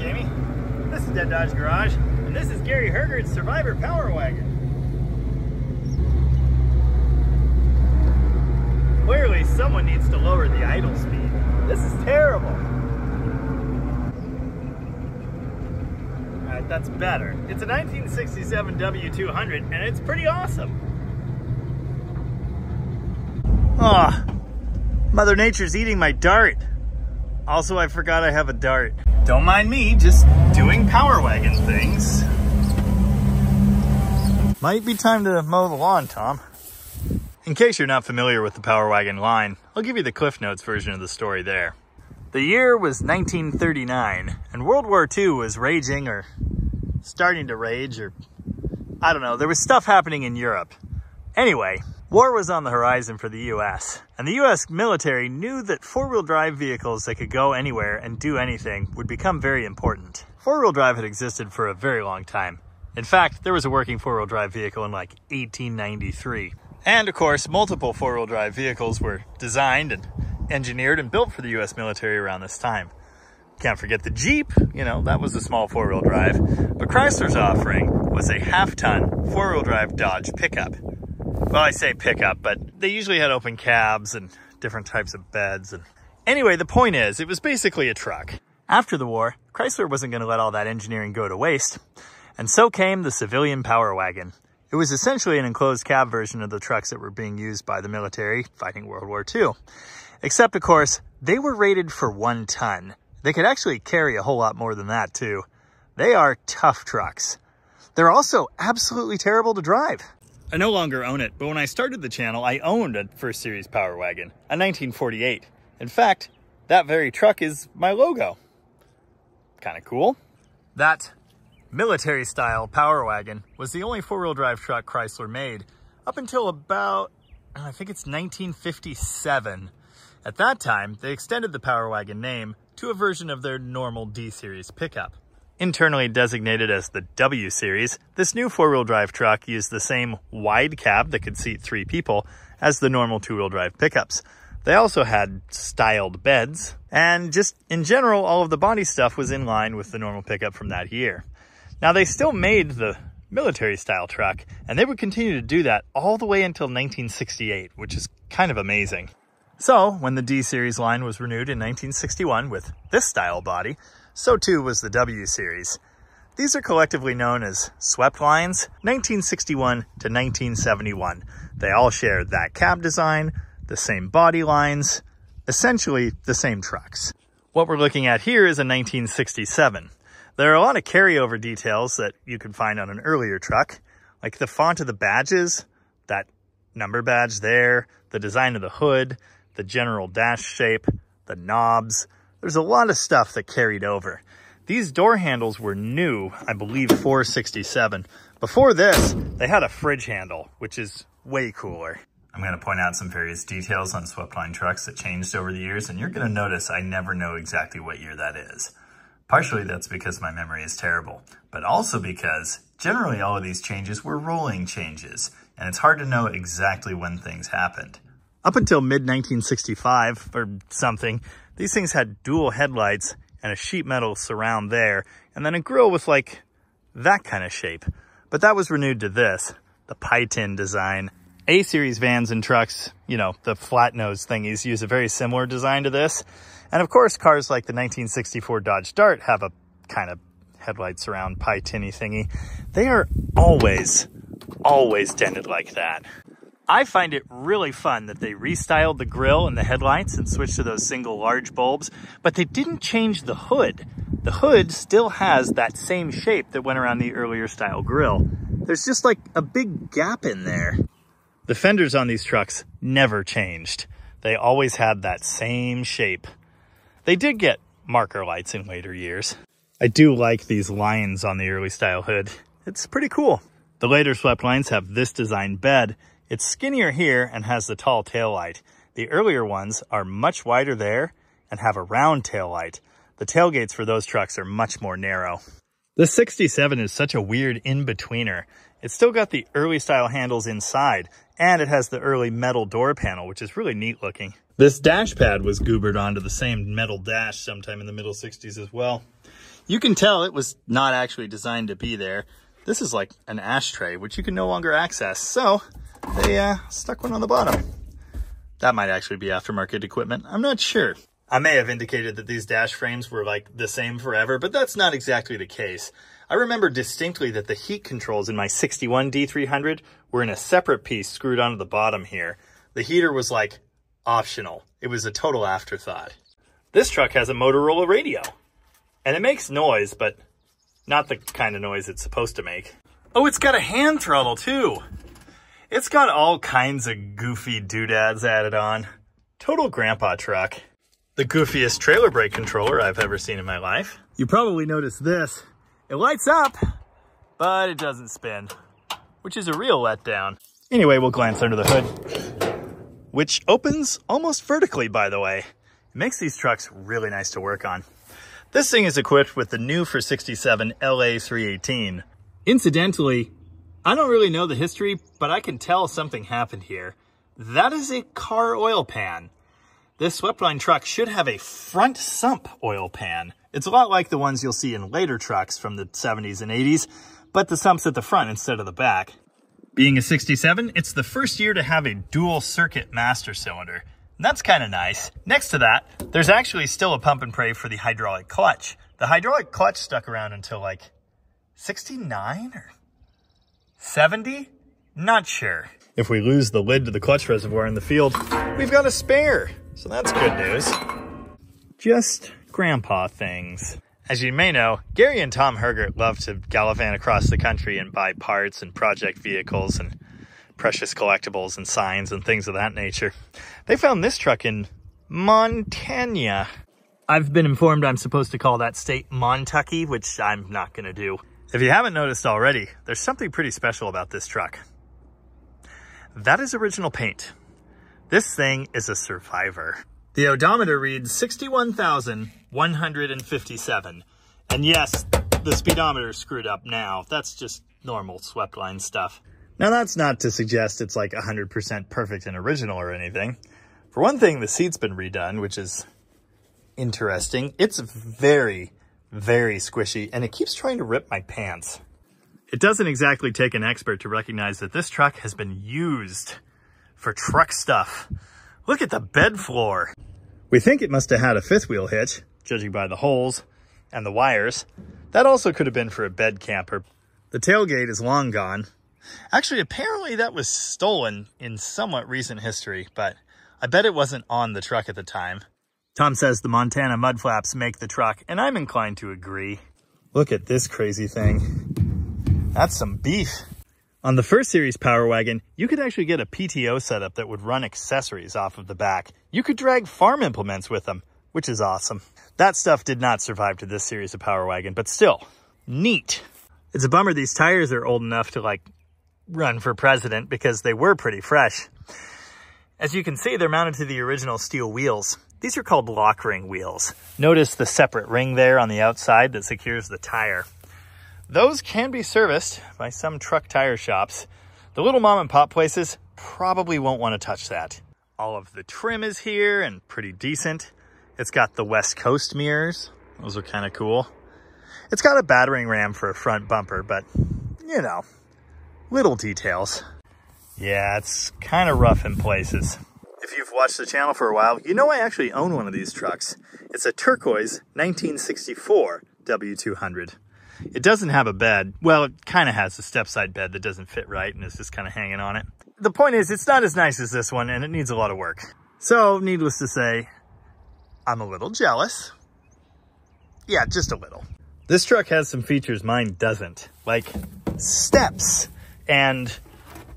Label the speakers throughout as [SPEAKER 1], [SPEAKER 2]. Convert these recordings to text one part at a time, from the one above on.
[SPEAKER 1] Jamie. This is Dead Dodge Garage, and this is Gary Hergert's Survivor Power Wagon. Clearly, someone needs to lower the idle speed. This is terrible. Alright, that's better. It's a 1967 W200, and it's pretty awesome. Ah, Mother Nature's eating my dart. Also, I forgot I have a dart. Don't mind me, just doing Power Wagon things. Might be time to mow the lawn, Tom. In case you're not familiar with the Power Wagon line, I'll give you the Cliff Notes version of the story there. The year was 1939, and World War II was raging, or starting to rage, or I don't know, there was stuff happening in Europe. Anyway, war was on the horizon for the US, and the US military knew that four-wheel drive vehicles that could go anywhere and do anything would become very important. Four-wheel drive had existed for a very long time. In fact, there was a working four-wheel drive vehicle in like 1893. And of course, multiple four-wheel drive vehicles were designed and engineered and built for the US military around this time. Can't forget the Jeep, you know, that was a small four-wheel drive. But Chrysler's offering was a half-ton four-wheel drive Dodge pickup. Well, I say pickup, but they usually had open cabs and different types of beds. And anyway, the point is, it was basically a truck. After the war, Chrysler wasn't going to let all that engineering go to waste. And so came the civilian Power Wagon. It was essentially an enclosed cab version of the trucks that were being used by the military fighting World War II. Except, of course, they were rated for 1 ton. They could actually carry a whole lot more than that, too. They are tough trucks. They're also absolutely terrible to drive. I no longer own it, but when I started the channel, I owned a first series Power Wagon, a 1948. In fact, that very truck is my logo. Kind of cool. That military-style Power Wagon was the only four-wheel drive truck Chrysler made up until about, I think it's 1957. At that time, they extended the Power Wagon name to a version of their normal D-Series pickup. Internally designated as the W-Series, this new four-wheel drive truck used the same wide cab that could seat 3 people as the normal two-wheel drive pickups. They also had styled beds, and just in general, all of the body stuff was in line with the normal pickup from that year. Now, they still made the military-style truck, and they would continue to do that all the way until 1968, which is kind of amazing. So, when the D-Series line was renewed in 1961 with this style body, so too was the W-Series. These are collectively known as Sweptlines, 1961 to 1971. They all share that cab design, the same body lines, essentially the same trucks. What we're looking at here is a 1967. There are a lot of carryover details that you can find on an earlier truck, like the font of the badges, that number badge there, the design of the hood, the general dash shape, the knobs. There's a lot of stuff that carried over. These door handles were new, I believe, for 67. Before this, they had a fridge handle, which is way cooler. I'm going to point out some various details on Sweptline trucks that changed over the years, and you're going to notice I never know exactly what year that is. Partially that's because my memory is terrible, but also because generally all of these changes were rolling changes, and it's hard to know exactly when things happened. Up until mid-1965 or something, these things had dual headlights and a sheet metal surround there, and then a grille with like that kind of shape. But that was renewed to this, the pie tin design. A-series vans and trucks, you know, the flat nose thingies, use a very similar design to this. And of course, cars like the 1964 Dodge Dart have a kind of headlight surround pie tinny thingy. They are always dented like that. I find it really fun that they restyled the grille and the headlights and switched to those single large bulbs, but they didn't change the hood. The hood still has that same shape that went around the earlier style grille. There's just like a big gap in there. The fenders on these trucks never changed. They always had that same shape. They did get marker lights in later years. I do like these lines on the early style hood. It's pretty cool. The later Sweptlines have this design bed. It's skinnier here and has the tall taillight. The earlier ones are much wider there and have a round taillight. The tailgates for those trucks are much more narrow. The 67 is such a weird in-betweener. It's still got the early style handles inside, and it has the early metal door panel, which is really neat looking. This dash pad was goobered onto the same metal dash sometime in the middle 60s as well. You can tell it was not actually designed to be there. This is like an ashtray, which you can no longer access. So they stuck one on the bottom. That might actually be aftermarket equipment. I'm not sure. I may have indicated that these dash frames were like the same forever, but that's not exactly the case. I remember distinctly that the heat controls in my 61 D300 were in a separate piece screwed onto the bottom here. The heater was like optional. It was a total afterthought. This truck has a Motorola radio, and it makes noise, but not the kind of noise it's supposed to make. Oh, it's got a hand throttle too. It's got all kinds of goofy doodads added on. Total grandpa truck. The goofiest trailer brake controller I've ever seen in my life. You probably noticed this. It lights up, but it doesn't spin, which is a real letdown. Anyway, we'll glance under the hood, which opens almost vertically, by the way. It makes these trucks really nice to work on. This thing is equipped with the new for 67 LA318. Incidentally, I don't really know the history, but I can tell something happened here. That is a car oil pan. This Sweptline truck should have a front sump oil pan. It's a lot like the ones you'll see in later trucks from the 70s and 80s, but the sump's at the front instead of the back. Being a 67, it's the first year to have a dual circuit master cylinder. And that's kind of nice. Next to that, there's actually still a pump and pray for the hydraulic clutch. The hydraulic clutch stuck around until like 69 or 70? Not sure. If we lose the lid to the clutch reservoir in the field, we've got a spare. So that's good news. Just grandpa things. As you may know, Gary and Tom Hergert love to gallivant across the country and buy parts and project vehicles and precious collectibles and signs and things of that nature. They found this truck in Montana. I've been informed I'm supposed to call that state Montucky, which I'm not going to do. If you haven't noticed already, there's something pretty special about this truck. That is original paint. This thing is a survivor. The odometer reads 61,157. And yes, the speedometer is screwed up now. That's just normal Sweptline stuff. Now that's not to suggest it's like 100% perfect and original or anything. For one thing, the seat's been redone, which is interesting. It's very, very squishy, and it keeps trying to rip my pants. It doesn't exactly take an expert to recognize that this truck has been used for truck stuff. Look at the bed floor. We think it must have had a fifth wheel hitch, judging by the holes and the wires. That also could have been for a bed camper. The tailgate is long gone. Actually, apparently that was stolen in somewhat recent history, but I bet it wasn't on the truck at the time. Tom says the Montana mud flaps make the truck, and I'm inclined to agree. Look at this crazy thing. That's some beef. On the first series Power Wagon, you could actually get a PTO setup that would run accessories off of the back. You could drag farm implements with them, which is awesome. That stuff did not survive to this series of Power Wagon, but still, neat. It's a bummer these tires are old enough to like run for president because they were pretty fresh. As you can see, they're mounted to the original steel wheels. These are called lock ring wheels. Notice the separate ring there on the outside that secures the tire. Those can be serviced by some truck tire shops. The little mom and pop places probably won't want to touch that. All of the trim is here and pretty decent. It's got the West Coast mirrors. Those are kind of cool. It's got a battering ram for a front bumper, but you know, little details. Yeah, it's kind of rough in places. If you've watched the channel for a while, you know I actually own one of these trucks. It's a turquoise 1964 W200. It doesn't have a bed. Well, it kind of has a step-side bed that doesn't fit right and is just kind of hanging on it. The point is, it's not as nice as this one, and it needs a lot of work. So, needless to say, I'm a little jealous. Yeah, just a little. This truck has some features mine doesn't, like steps and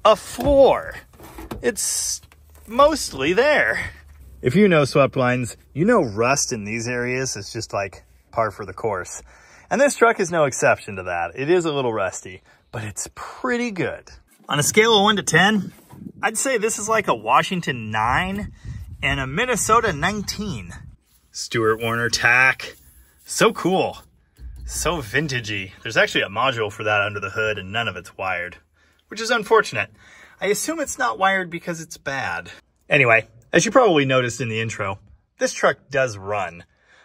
[SPEAKER 1] a floor. It's mostly there. If you know Sweptlines, you know rust in these areas is just like par for the course. And this truck is no exception to that. It is a little rusty, but it's pretty good. On a scale of 1 to 10, I'd say this is like a Washington 9 and a Minnesota 19. Stuart Warner tack. So cool. So vintagey. There's actually a module for that under the hood and none of it's wired, which is unfortunate. I assume it's not wired because it's bad. Anyway, as you probably noticed in the intro, this truck does run.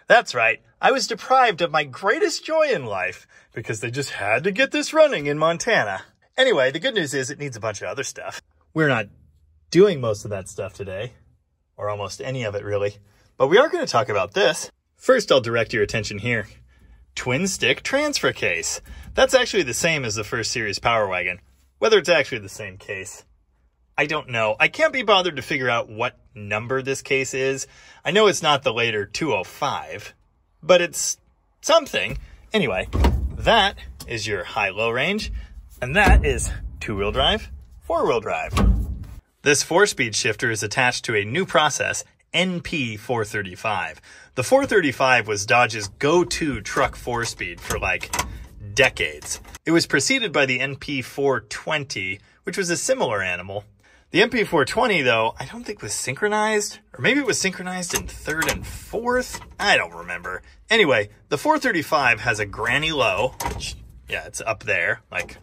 [SPEAKER 1] That's right. I was deprived of my greatest joy in life because they just had to get this running in Montana. Anyway, the good news is it needs a bunch of other stuff. We're not doing most of that stuff today, or almost any of it really, but we are going to talk about this. First, I'll direct your attention here. Twin stick transfer case. That's actually the same as the first series Power Wagon. Whether it's actually the same case, I don't know. I can't be bothered to figure out what number this case is. I know it's not the later 205, but it's something. Anyway, that is your high-low range, and that is two-wheel drive, four-wheel drive. This 4-speed shifter is attached to a new process, NP435. The 435 was Dodge's go-to truck 4-speed for like decades. It was preceded by the NP420, which was a similar animal. The NP420, though, I don't think was synchronized, or maybe it was synchronized in third and fourth. I don't remember. Anyway, the 435 has a granny low, which, yeah, it's up there, like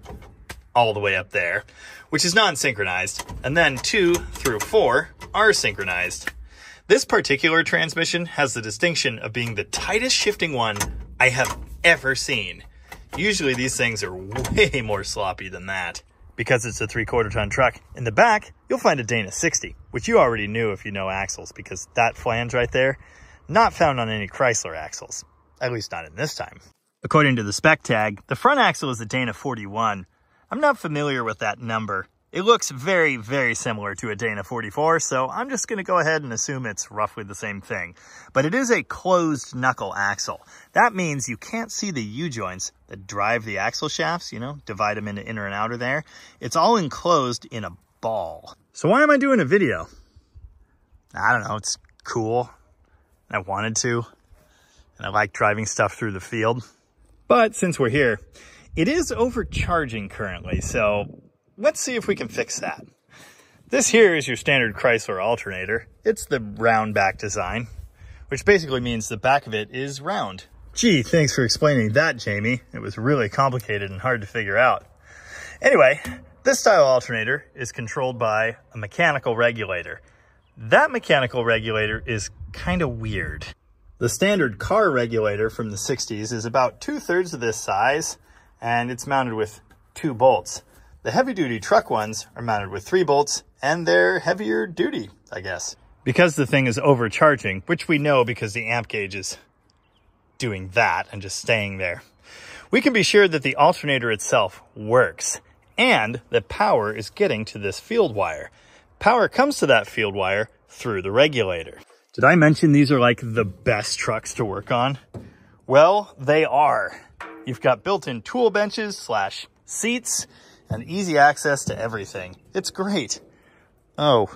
[SPEAKER 1] all the way up there, which is non-synchronized, and then 2 through 4 are synchronized. This particular transmission has the distinction of being the tightest shifting one I have ever seen. Usually these things are way more sloppy than that. Because it's a 3/4 ton truck, in the back, you'll find a Dana 60, which you already knew if you know axles, because that flange right there, not found on any Chrysler axles, at least not in this time. According to the spec tag, the front axle is a Dana 41. I'm not familiar with that number. It looks very, very similar to a Dana 44, so I'm just going to go ahead and assume it's roughly the same thing. But it is a closed knuckle axle. That means you can't see the U-joints that drive the axle shafts, you know, divide them into inner and outer there. It's all enclosed in a ball. So why am I doing a video? I don't know, it's cool. I wanted to, and I like driving stuff through the field. But since we're here, it is overcharging currently, so let's see if we can fix that. This here is your standard Chrysler alternator. It's the round back design, which basically means the back of it is round. Gee, thanks for explaining that, Jamie. It was really complicated and hard to figure out. Anyway, this style alternator is controlled by a mechanical regulator. That mechanical regulator is kind of weird. The standard car regulator from the 60s is about 2/3 of this size, and it's mounted with 2 bolts. The heavy-duty truck ones are mounted with 3 bolts, and they're heavier duty, I guess. Because the thing is overcharging, which we know because the amp gauge is doing that and just staying there, we can be sure that the alternator itself works, and that power is getting to this field wire. Power comes to that field wire through the regulator. Did I mention these are like the best trucks to work on? Well, they are. You've got built-in tool benches / seats, and easy access to everything. It's great. Oh,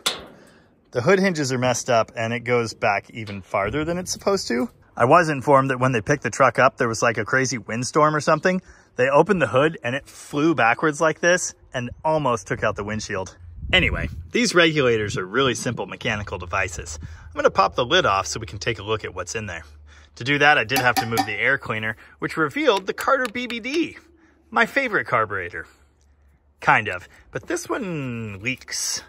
[SPEAKER 1] the hood hinges are messed up and it goes back even farther than it's supposed to. I was informed that when they picked the truck up, there was like a crazy windstorm or something. They opened the hood and it flew backwards like this and almost took out the windshield. Anyway, these regulators are really simple mechanical devices. I'm gonna pop the lid off so we can take a look at what's in there. To do that, I did have to move the air cleaner, which revealed the Carter BBD, my favorite carburetor. Kind of, but this one leaks,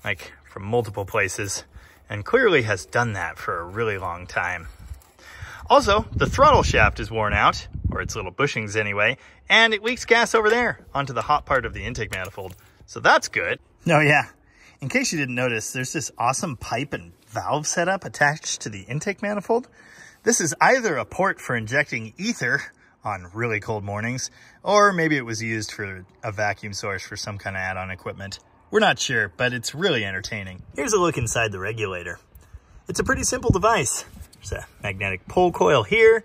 [SPEAKER 1] like from multiple places, and clearly has done that for a really long time. Also, the throttle shaft is worn out, or its little bushings anyway, and it leaks gas over there onto the hot part of the intake manifold, so that's good. Oh yeah, in case you didn't notice, there's this awesome pipe and valve setup attached to the intake manifold. This is either a port for injecting ether on really cold mornings, or maybe it was used for a vacuum source for some kind of add-on equipment. We're not sure, but it's really entertaining. Here's a look inside the regulator. It's a pretty simple device. There's a magnetic pull coil here.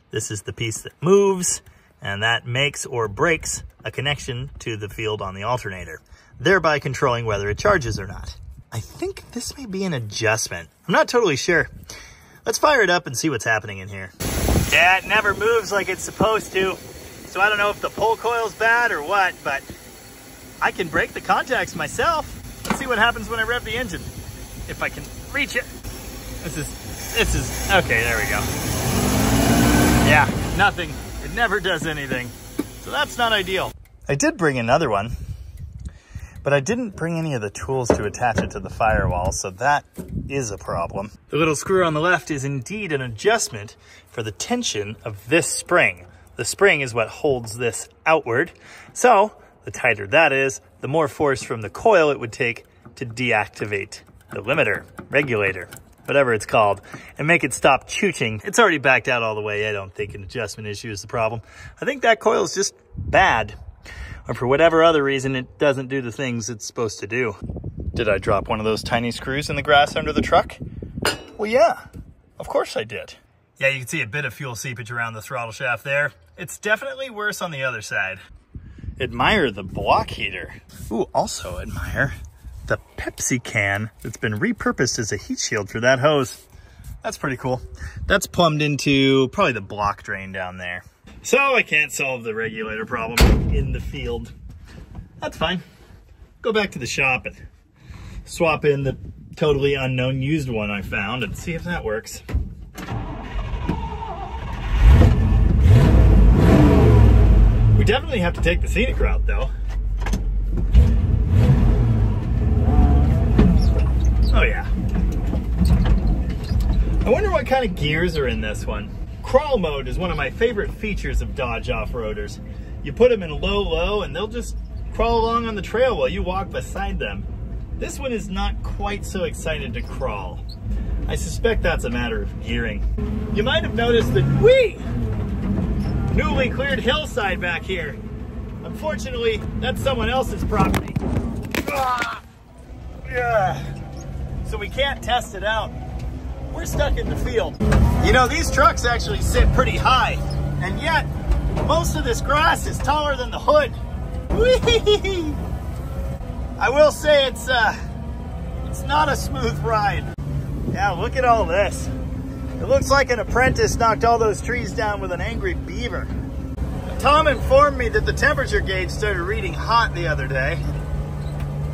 [SPEAKER 1] This is the piece that moves, and that makes or breaks a connection to the field on the alternator, thereby controlling whether it charges or not. I think this may be an adjustment. I'm not totally sure. Let's fire it up and see what's happening in here. Yeah, it never moves like it's supposed to. So I don't know if the pull coil's bad or what, but I can break the contacts myself. Let's see what happens when I rev the engine. If I can reach it. This is, okay, there we go. Yeah, nothing. It never does anything. So that's not ideal. I did bring another one, but I didn't bring any of the tools to attach it to the firewall, so that is a problem. The little screw on the left is indeed an adjustment for the tension of this spring. The spring is what holds this outward, so the tighter that is, the more force from the coil it would take to deactivate the limiter, regulator, whatever it's called, and make it stop chooching. It's already backed out all the way. I don't think an adjustment issue is the problem. I think that coil is just bad, or for whatever other reason, it doesn't do the things it's supposed to do. Did I drop one of those tiny screws in the grass under the truck? Well, yeah, of course I did. Yeah, you can see a bit of fuel seepage around the throttle shaft there. It's definitely worse on the other side. Admire the block heater. Ooh, also admire the Pepsi can that's been repurposed as a heat shield for that hose. That's pretty cool. That's plumbed into probably the block drain down there. So I can't solve the regulator problem in the field. That's fine. Go back to the shop and swap in the totally unknown used one I found and see if that works. We definitely have to take the scenic route though. Oh yeah. I wonder what kind of gears are in this one. Crawl mode is one of my favorite features of Dodge off-roaders. You put them in low and they'll just crawl along on the trail while you walk beside them. This one is not quite so excited to crawl. I suspect that's a matter of gearing. You might have noticed that newly cleared hillside back here. Unfortunately, that's someone else's property. So we can't test it out. We're stuck in the field. You know, these trucks actually sit pretty high, and yet most of this grass is taller than the hood. Whee! I will say it's not a smooth ride. Yeah, look at all this. It looks like an apprentice knocked all those trees down with an angry beaver. Tom informed me that the temperature gauge started reading hot the other day.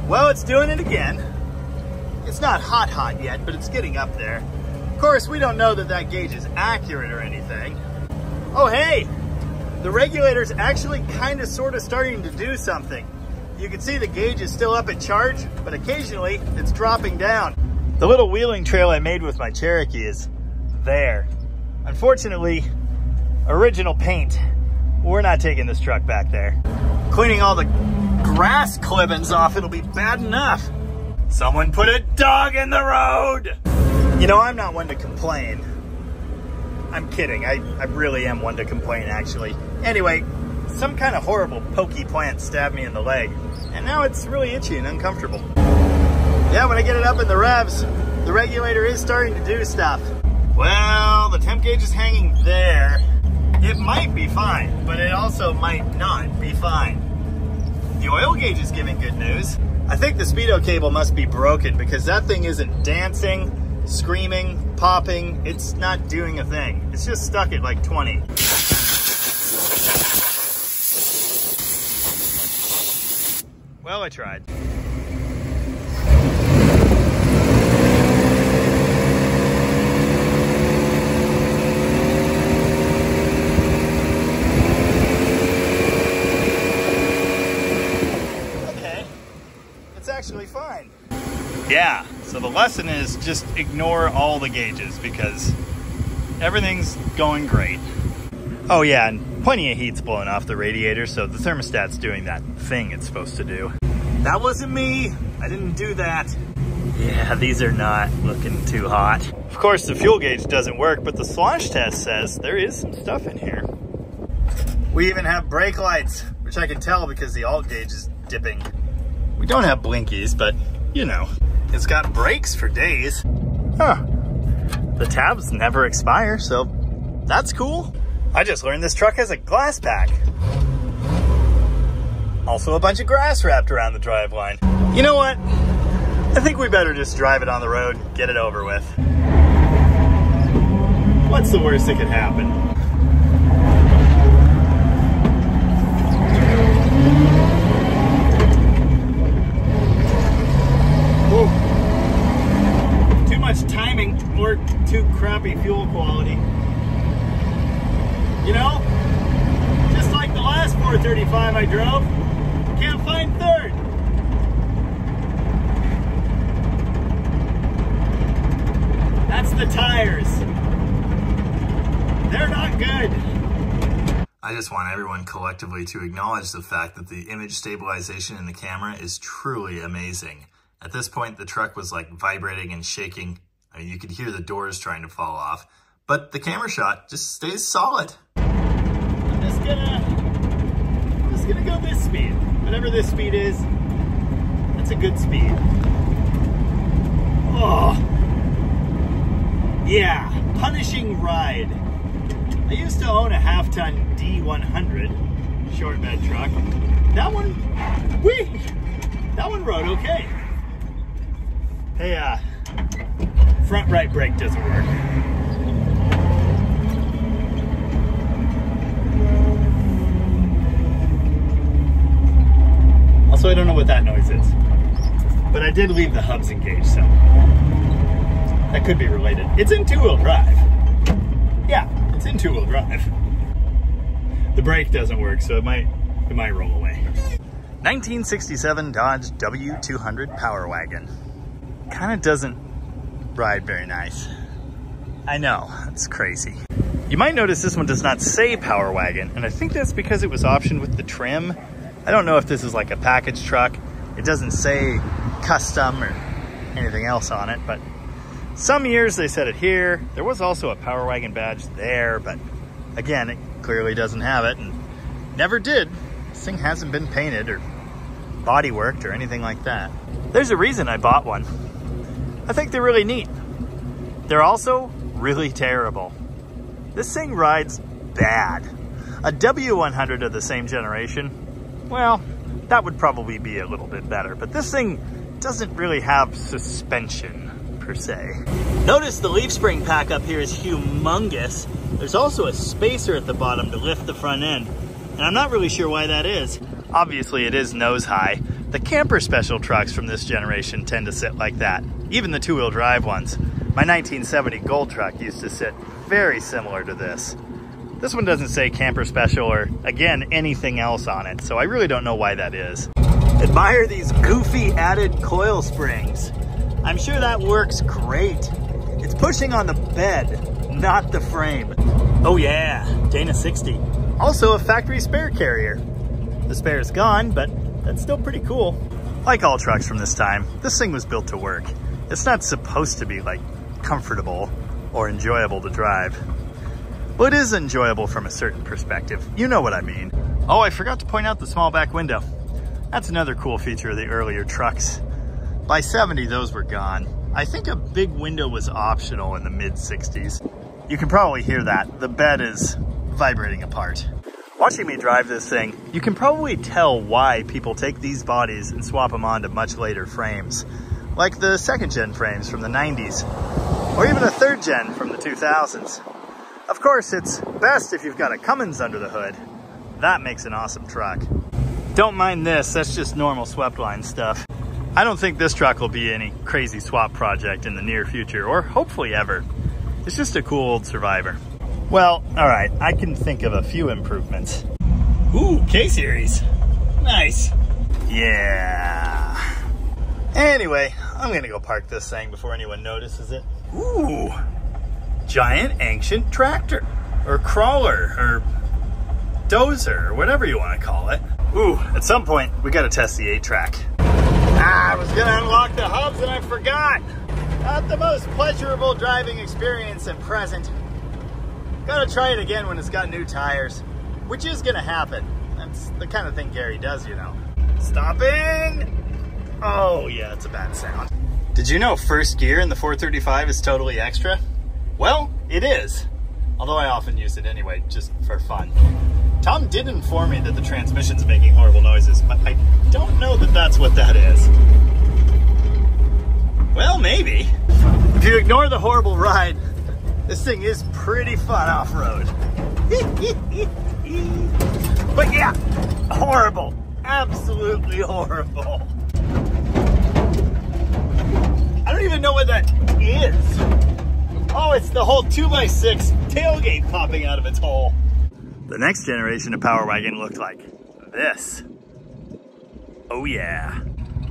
[SPEAKER 1] Well, it's doing it again. It's not hot yet, but it's getting up there. Of course, we don't know that that gauge is accurate or anything. Oh, hey, the regulator's actually kind of sort of starting to do something. You can see the gauge is still up at charge, but occasionally it's dropping down. The little wheeling trail I made with my Cherokee is there. Unfortunately, original paint. We're not taking this truck back there. Cleaning all the grass clippings off, it'll be bad enough. Someone put a dog in the road! You know, I'm not one to complain. I'm kidding, I really am one to complain, actually. Anyway, some kind of horrible pokey plant stabbed me in the leg, and now it's really itchy and uncomfortable. Yeah, when I get it up in the revs, the regulator is starting to do stuff. Well, the temp gauge is hanging there. It might be fine, but it also might not be fine. The oil gauge is giving good news. I think the speedo cable must be broken because that thing isn't dancing, screaming, popping. It's not doing a thing. It's just stuck at like 20. Well, I tried. Actually fine. Yeah, so the lesson is just ignore all the gauges because everything's going great. Oh yeah, and plenty of heat's blowing off the radiator, so the thermostat's doing that thing it's supposed to do. That wasn't me. I didn't do that. Yeah, these are not looking too hot. Of course, the fuel gauge doesn't work, but the slosh test says there is some stuff in here. We even have brake lights, which I can tell because the alt gauge is dipping. We don't have blinkies, but you know, it's got brakes for days. Huh. The tabs never expire, so that's cool. I just learned this truck has a glass pack. Also a bunch of grass wrapped around the driveline. You know what? I think we better just drive it on the road, get it over with. What's the worst that could happen? Timing or too crappy fuel quality. You know, just like the last 435 I drove, can't find third. the tires. They're not good. I just want everyone collectively to acknowledge the fact that the image stabilization in the camera is truly amazing. At this point, the truck was like vibrating and shaking. I mean, you could hear the doors trying to fall off, but the camera shot just stays solid. I'm just gonna go this speed. Whatever this speed is, that's a good speed. Oh, yeah, punishing ride. I used to own a half-ton W200 short bed truck. That one, that one rode okay. Hey, front right brake doesn't work. Also, I don't know what that noise is, but I did leave the hubs engaged, so that could be related. It's in two-wheel drive. Yeah, it's in two-wheel drive. The brake doesn't work, so it might roll away. 1967 Dodge W200 Power Wagon. Kind of doesn't ride very nice. I know, it's crazy. You might notice this one does not say Power Wagon, and I think that's because it was optioned with the trim. I don't know if this is like a package truck. It doesn't say custom or anything else on it, but some years they said it here. There was also a Power Wagon badge there, but again, it clearly doesn't have it and never did. This thing hasn't been painted or body worked or anything like that. There's a reason I bought one. I think they're really neat. They're also really terrible. This thing rides bad. A W100 of the same generation, well, that would probably be a little bit better, but this thing doesn't really have suspension per se. Notice the leaf spring pack up here is humongous. There's also a spacer at the bottom to lift the front end, and I'm not really sure why that is. Obviously it is nose high. The camper special trucks from this generation tend to sit like that, even the two-wheel drive ones. My 1970 Gold truck used to sit very similar to this. This one doesn't say camper special or, again, anything else on it, so I really don't know why that is. Admire these goofy added coil springs. I'm sure that works great. It's pushing on the bed, not the frame. Oh yeah, Dana 60. Also a factory spare carrier. The spare is gone, but that's still pretty cool. Like all trucks from this time, this thing was built to work. It's not supposed to be like comfortable or enjoyable to drive. Well, it is enjoyable from a certain perspective. You know what I mean. Oh, I forgot to point out the small back window. That's another cool feature of the earlier trucks. By 70, those were gone. I think a big window was optional in the mid-60s. You can probably hear that. The bed is vibrating apart. Watching me drive this thing, you can probably tell why people take these bodies and swap them onto much later frames, like the second gen frames from the 90s, or even a third gen from the 2000s. Of course, it's best if you've got a Cummins under the hood. That makes an awesome truck. Don't mind this, that's just normal Sweptline stuff. I don't think this truck will be any crazy swap project in the near future, or hopefully ever. It's just a cool old Survivor. Well, all right, I can think of a few improvements. Ooh, K-Series. Nice. Yeah. Anyway, I'm gonna go park this thing before anyone notices it. Ooh, giant ancient tractor, or crawler, or dozer, or whatever you wanna call it. Ooh, at some point, we gotta test the 8-track. I was gonna unlock the hubs and I forgot. Not the most pleasurable driving experience at present. Gotta try it again when it's got new tires, which is gonna happen. That's the kind of thing Gary does, you know. Stopping! Oh yeah, it's a bad sound. Did you know first gear in the 435 is totally extra? Well, it is. Although I often use it anyway, just for fun. Tom did inform me that the transmission's making horrible noises, but I don't know that that's what that is. Well, maybe. If you ignore the horrible ride, this thing is pretty fun off-road. But yeah, horrible. Absolutely horrible. I don't even know what that is. Oh, it's the whole 2x6 tailgate popping out of its hole. The next generation of Power Wagon looked like this. Oh yeah.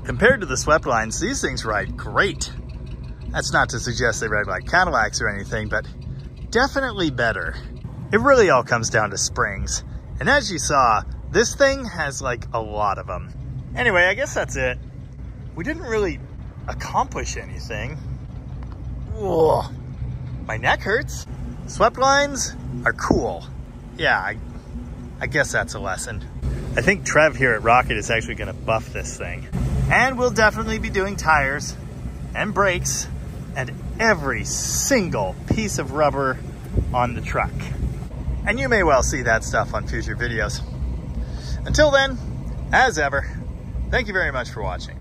[SPEAKER 1] Compared to the Sweptlines, these things ride great. That's not to suggest they ride like Cadillacs or anything, but definitely better. It really all comes down to springs. And as you saw, this thing has like a lot of them. Anyway, I guess that's it. We didn't really accomplish anything. Whoa, my neck hurts. Swept lines are cool. Yeah, I guess that's a lesson. I think Trev here at Rocket is actually gonna buff this thing. And we'll definitely be doing tires and brakes and every single piece of rubber on the truck. And you may well see that stuff on future videos. Until then, as ever, thank you very much for watching.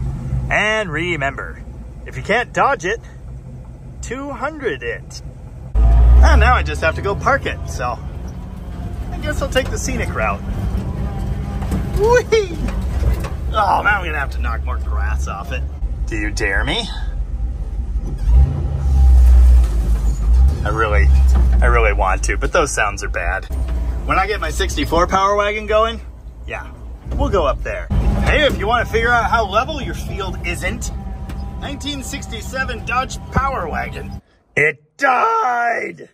[SPEAKER 1] And remember, if you can't dodge it, 200 it. And now I just have to go park it, so I guess I'll take the scenic route. Whee! Oh, now I'm gonna have to knock more grass off it. Do you dare me? I really want to, but those sounds are bad. When I get my 64 Power Wagon going, yeah, we'll go up there. Hey, if you want to figure out how level your field isn't, 1967 Dodge Power Wagon. It died!